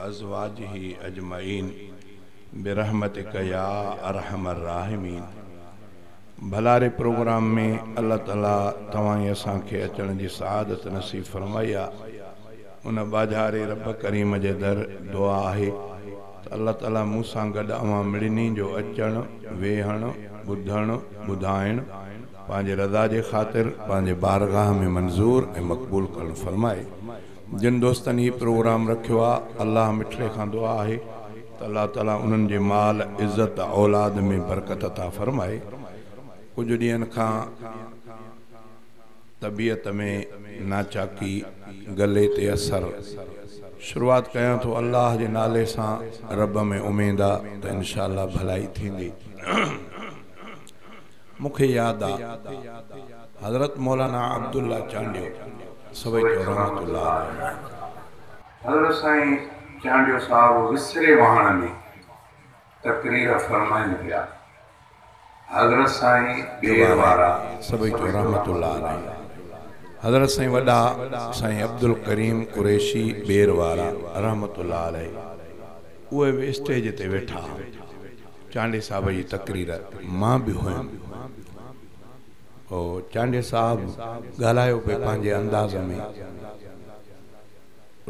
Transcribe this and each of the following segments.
अज़वाजिही अजमईन बिरहमतिका या अरहमर राहिमीन। भलारे प्रोग्राम में अल्लाह ताला तवाई असां खे अचण जी सआदत नसीब फरमाई आहे। उन बाजारे रब करीम जे दर दुआ है अल्लाह ताला मूसां गॾु अवां मिड़नी जो अचण वेहण ॿुधण ॿुधाइण पंहिंजे रज़ा जे ख़ातिर पंहिंजे बारगाह में मंज़ूर ऐं मक़बूल करण फरमाए। जिन दोस्तनि ही प्रोग्राम रखियो आहे अल्लाह मिठड़े खां दुआ है त अल्लाह ताला उन्हनि जे माल इज़्ज़त औलाद में बरकत अता फरमाए। कुछ ॾींहंनि खां तबीयत में नाचाकी गले ते असर शुरुआत कयां तो अल्लाह जे नाले सां रब में उम्मीद आहे त इंशाअल्लाह भलाई थींदी। मुखे याद आ हजरत मौलाना अब्दुल्ला चांडियो सभई रहमतुल्लाह अलैहि हजरत साईं चांडियो साहब विसरे वहाण में तकरीर फरमाइन पिया। हजरत साईं बेर वारा सभई रहमतुल्लाह अलैहि हजरत साईं वॾा साईं अब्दुल करीम कुरैशी बेर वारा रहमतुल्लाह अलैहि उहे बि स्टेज ते वेठा चांडे साहब जी तकरीर मां बि हुयमि। ओ चांडे साहब ॻाल्हायो पे पंहिंजे अंदाज़ में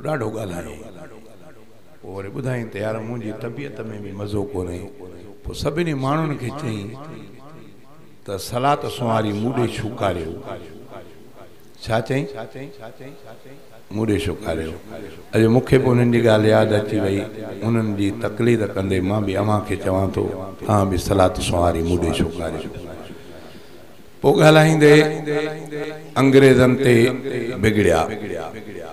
ॾाढो ॻाल्हायो पोइ वरी ॿुधाईं त यार मुंहिंजी तबियत में बि मज़ो कोन्हे। पोइ सभिनी माण्हुनि खे चई त सलात सुवारी मूॾे छुकारियो। छा चई मूॾे छुकारियो। अॼु मूंखे बि उन्हनि जी ॻाल्हि यादि अची वई। उन्हनि जी तकलीद कंदे मां बि अव्हां खे चवां थो तव्हां बि सलात सुवारी मूॾे छुकारियो। पोइ ॻाल्हाईंदे अंग्रेज़नि ते बिगड़िया।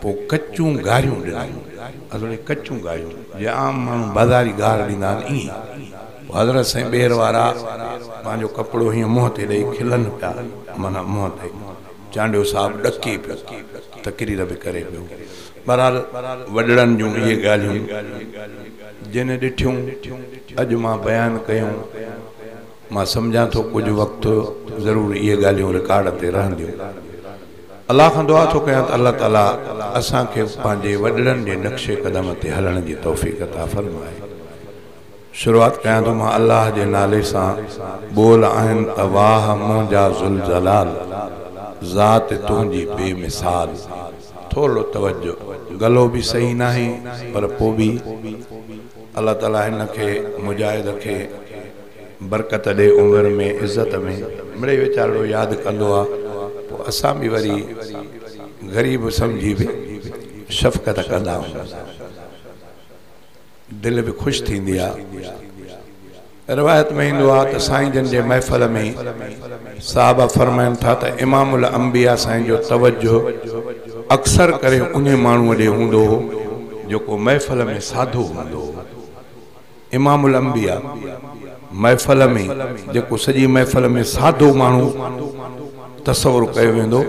पोइ कचूं गारियूं ॾिनऊं असां कचूं गारियूं जे आम माण्हू बाज़ारी गार ॾींदा आहिनि ईअं। हज़रत साईं ॿेर वारा पंहिंजो कपिड़ो हीअं मुंहं ते ॾेई खिलनि पिया माना मुंहं ते। चांडियो साहब ॾके पियो तकरीर बि करे पियो। बहरहाल वॾड़नि जूं इहे ॻाल्हियूं जिन ॾिठियूं अॼु मां बयानु कयूं मां सम्झां थो कुझु वक़्तु ज़रूरु इहे ॻाल्हियूं रिकॉर्ड ते रहंदियूं। अल्लाह खां दुआ थो कयां त अल्लाह ताला असांखे पंहिंजे वॾड़नि जे नक्शे क़दम ते हलण जी तौफ़ीक़ अता फरमाए। शुरुआत कयां थो मां अल्लाह जे नाले सां। बोल आहिनि त वाह मुंहिंजा ज़ुल जलाल ज़ात तुंहिंजी बेमिसाल। थोरो तवज्जो गलो बि सही न आहे पर पोइ बि अल्लाह ताला हिन खे मुजाहिद खे बरकत ॾे उमिरि में इज़त में मिड़े वीचारो यादि कंदो आहे। पोइ असां बि वरी ग़रीब सम्झी बि शफ़क़त कंदा आहियूं दिलि बि ख़ुशि थींदी आहे। रिवायत में ईंदो आहे त साईं जन जे महफ़िल में साहब फरमाइनि था त इमामुल अंबिया साईं जो तवज्जो अक्सर करे उन माण्हूअ ॾे हूंदो हो जेको महफ़िल में साधो हूंदो हो। इमामुल अंबिया महफ़िल में जेको सॼी महफ़िल में साधो माण्हू तसवुरु कयो वेंदो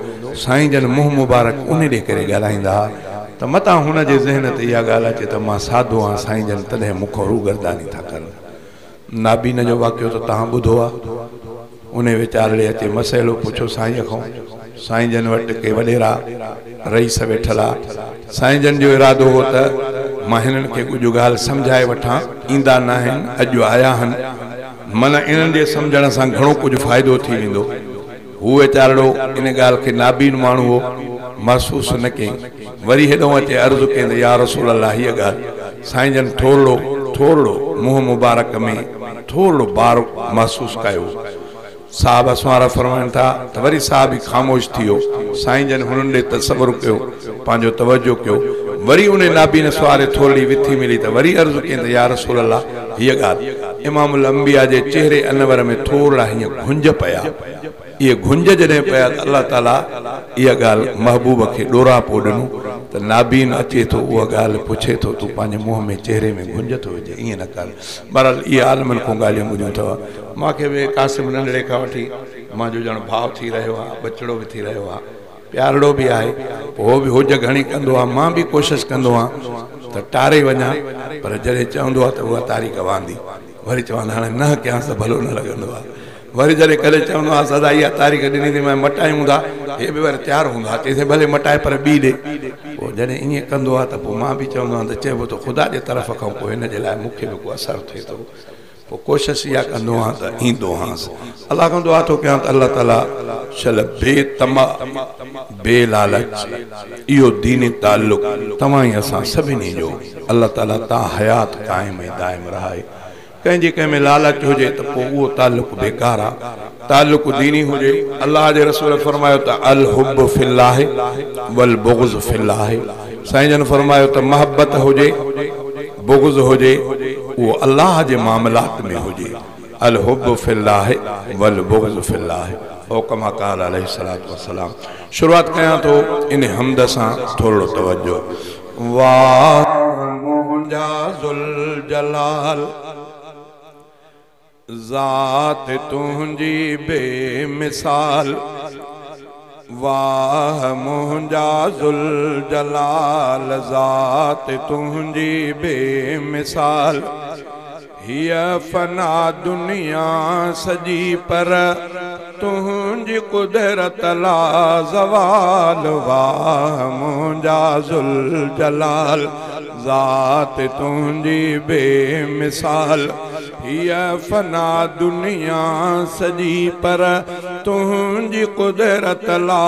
साईं जन मुंहुं मुबारक उन ॾे करे ॻाल्हाईंदा त मतां हुन जे ज़हन ते इहा ॻाल्हि अचे त मां साधो आहियां साईं जन तॾहिं मूंखां रूगरदानी था कनि। नाबीन जो वाक़ियो त तव्हां ॿुधो आहे। उन वीचारे अचे मसइलो पुछो साईं खां। साईं जन वटि के वॾेरा रईस वेठल आहे। साईं जन जो इरादो हो त मां हिननि खे कुझु ॻाल्हि सम्झाए वठां ईंदा न आहिनि अॼु आया आहिनि माना इन्हनि जे सम्झण सां घणो कुझु फ़ाइदो थी वेंदो। हू वीचारो इन ॻाल्हि खे नाबीन माण्हू हो महसूसु न कयईं। वरी हेॾो अचे अर्ज़ु कयईं त या रसूल अल्लाह हीअ ॻाल्हि साईं जन थोरो मुंहुं मुबारक में थोरो बार महसूसु कयो। साहब असवारा फरमाइनि था त वरी साहब ई ख़ामोश थी वियो। साईं जन हुननि ॾे तसवुरु कयो पंहिंजो तवज्जो कयो। वरी उन नाबीन सवारे थोरी विथी मिली त वरी अर्ज़ु कयईं त या रसूल अल्लाह हीअ ॻाल्हि। इमामुल अंबिया जे चेहरे अनवर में थोरा हीअं घुंज पिया। इहे घुंज जॾहिं पिया त अल्लाह ताला इहा ॻाल्हि महबूब खे ॾोरा पोइ ॾिनो त नाबीन अचे थो उहा ॻाल्हि पुछे थो तूं पंहिंजे मुंहं में चेहरे में घुंज थो विझे ईअं न कर। बहरहाल इहे आलमनि खां ॻाल्हियूं ॿुधियूं अथव। मूंखे बि कासिम नंढड़े खां वठी मुंहिंजो ॼण भाउ थी रहियो आहे बचिड़ो बि थी रहियो आहे प्यारड़ो बि आहे। पोइ बि हुज घणी कंदो आहे मां बि कोशिशि कंदो आहियां त टारे वञा पर जॾहिं चवंदो आहे त उहा तारीख़ वांदी वरी चवंदा हाणे न कयांसि त भलो न लॻंदो आहे। वरी जॾहिं कॾहिं चवंदो आहे सदा इहा तारीख़ ॾिनी थी मैं मटायूं था, हे बि वरी तयारु हूंदो आहे, चईंसि भले मटाए पर ॿी ॾे। पोइ जॾहिं ईअं कंदो आहे त पोइ मां बि चवंदो आहियां त चइबो त ख़ुदा जे तरफ़ खां पोइ हिन जे लाइ मूंखे बि को असरु थिए थो। पोइ कोशिशि इहा कंदो आहियां त ईंदो आहांसि। अलाह खां दुआ थो कयां त अलाह ताला शल बेतमा बेलालच इहो दीनी ताल्लुक़ तव्हां ई असां सभिनी जो अलाह ताला तव्हां हयात क़ाइम ऐं दाइम रहाए। कंहिंजी कंहिं में लालच हुजे त पोइ उहो ताल्लुक़ बेकार आहे, ताल्लुक़ दीनी हुजे। अलाह जे रसूल फरमायो त अल हुब फिल्लाह वल बुग़्ज़ फिल्लाह। साईं जन फरमायो त मोहब्बत हुजे बुग़्ज़ हुजे वो अल्लाह जे मामलात में हुजे। अल हुब फिल्लाह वल बुग़्ज़ फिल्लाह। ओ कमा क़ाल अलैहि सलातु वस्सलाम। शुरुआत कयां तो इन हमद सां थोड़ो तवज्जो। वाह मुंहिंजा ज़ुल जलाल ज़ात तुंहिंजी बेमिसाल। वाह मुंहिंजा ज़ुल जलाल ज़ात तुंहिंजी बेमिसाल। हिया फना दुनिया सजी पर तुंहिंजी कुदरत ला ज़वाल। वाह मुंहिंजा ज़ुल जलाल ज़ात तुंहिंजी बेमिसाल। हिया फना दुनिया सजी पर तुंहिंजी कुदरत ला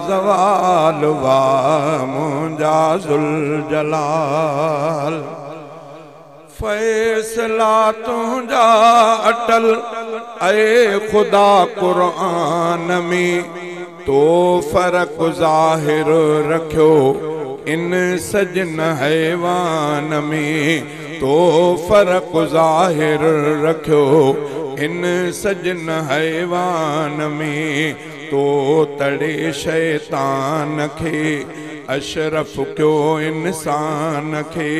ज़वाल। वाह मुंहिंजा ज़ुल जलाल फैसला तुंहिंजा अटल ऐ खुदा क़ुरान में। तो फ़र्क़ ज़ाहिर रखियो इन सजन हैवान में। तो फ़र्क़ ज़ाहिर रखियो इन सजन हैवान में। तो तड़े शैतान खे अशरफ क्यों इंसान खे।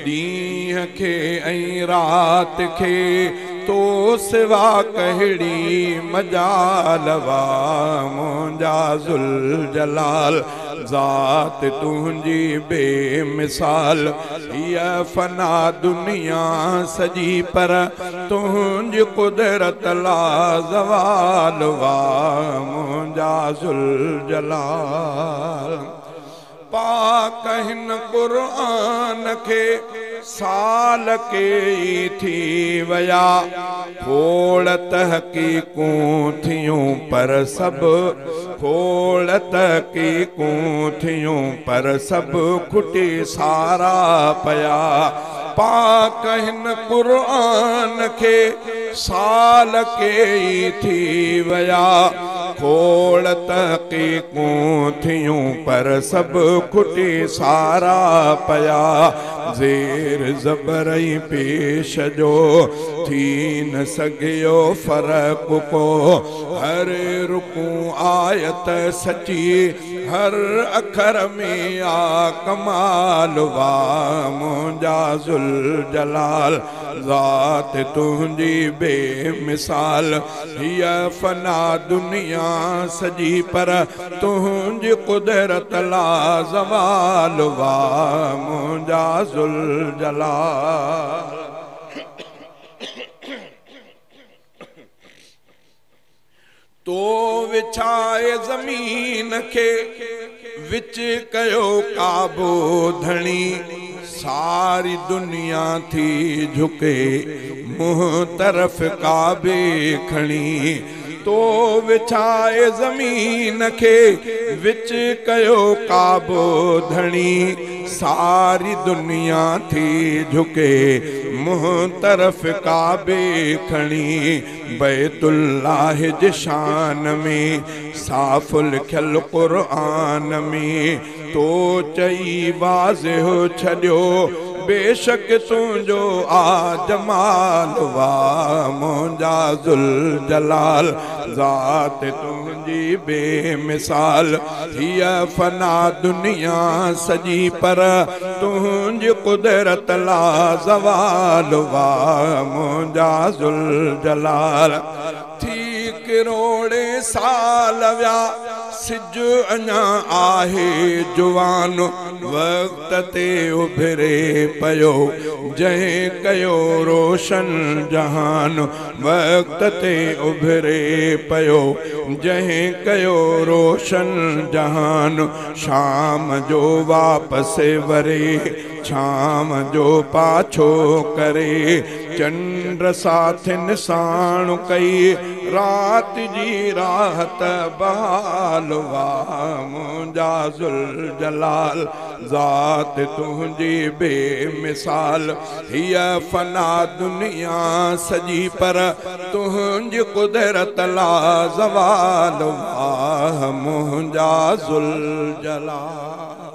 ॾींहं खे ऐं रात खे तो सिवा कहिड़ी मजाल। वाह मुंहिंजा ज़ुल जलाल ज़ात तुंहिंजी बेमिसाल। हिया फना दुनिया सजी पर तुंहिंजी कुदरत ला ज़वाल। वाह मुंहिंजा ज़ुल जलाल पाक हिन क़ुरान खे साल के थी वया। खोड़ तहक़ीक़ूं थियूं पर सभु खोड़ तहक़ीक़ूं थियूं पर सभु खुटी सारा पया। पाक हिन क़ुरान खे साल के थी वया। खोड़ तहक़ीक़ूं थियूं पर सभु खुटी सारा पया। ज़ेर ज़बरई पेश जो थी न सघियो फ़र्क़ को। हर रुकू आयत सची हर अखर में आ कमाल। वाह मुंहिंजा ज़ुल जलाल ज़ात तुंहिंजी बेमिसाल। हिया फना दुनिया सजी पर तुंहिंजी कुदरत ला ज़वाल। वाह मुंहिंजा ज़ुल जलाल तो विछाए ज़मीन खे विच कयो काबो धणी। सारी दुनिया थी झुके मुंह तरफ काबे खणी। तो विछाए ज़मीन खे विच कयो काबो धणी। सारी दुनिया थी झुके मुंह तरफ काबे खणी। बैतुल्लाह जी शान में साफ़ लिखियल क़ुरान में तो चई वाज़िह छॾियो बेशक तुंहिंजो आ जमाल। वाह मुंहिंजा ज़ुल जलाल ज़ात तुंहिंजी बेमिसाल। हिया फना दुनिया सजी पर तुंहिंजी कुदरत ला ज़वाल। वाह मुंहिंजा ज़ुल जलाल थी किरोड़े साल विया सिज अञा आहे जुवान वक्त ते उभरे पयो जंहिं कयो रोशन जहान वक्त ते उभरे पयो जंहिं कयो रोशन जहान शाम जो वापसि वरे शाम जो पाछो करे चंद्र साथिन साण कई रात जी राहत बहाल वाह मुंहिंजा ज़ुल जलाल ज़ात तुंहिंजी बेमिसाल हीअ फना दुनिया सॼी पर तुंहिंजी कुदरत ला ज़वाल वाह मुंहिंजा ज़ुल जलाल।